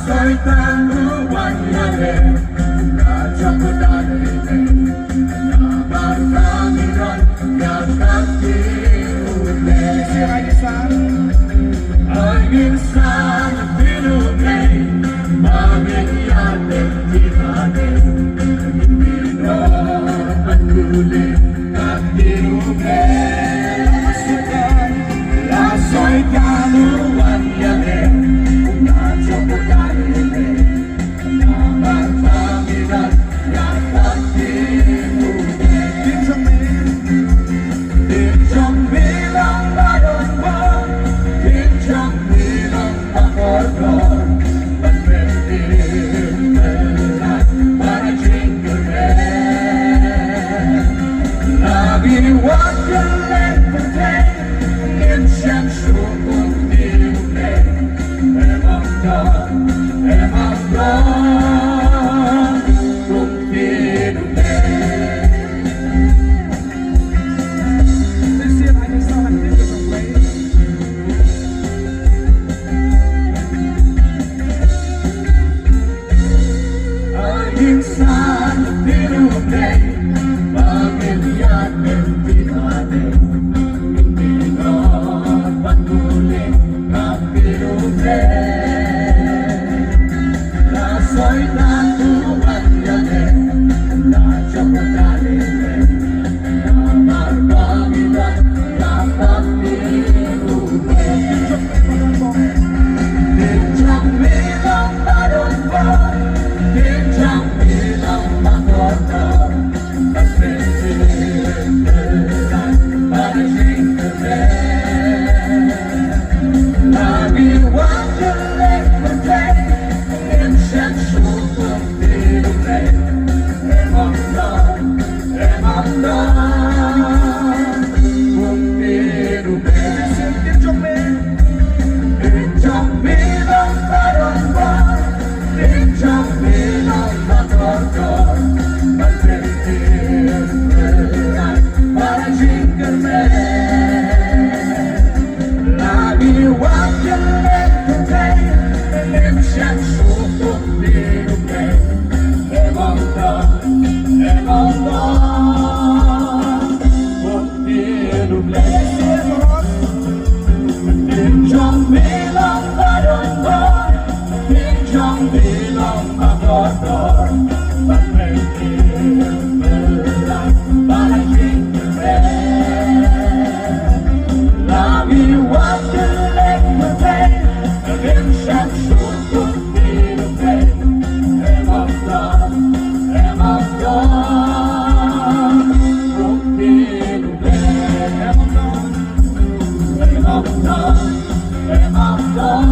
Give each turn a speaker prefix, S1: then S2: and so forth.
S1: Soy tan guanyaré na jabudane na maramiran yakatiule ay insan pinugay mamiyate tirane pino manuli katiule soy tan guanyaré na jabudane Insan pinugay pamilya mentirane Pino patuloy na pinugay Nasoy na tuwanyane na jabudane na marpamilan na patinugay Dinsang milang parumpay Dinsang I'm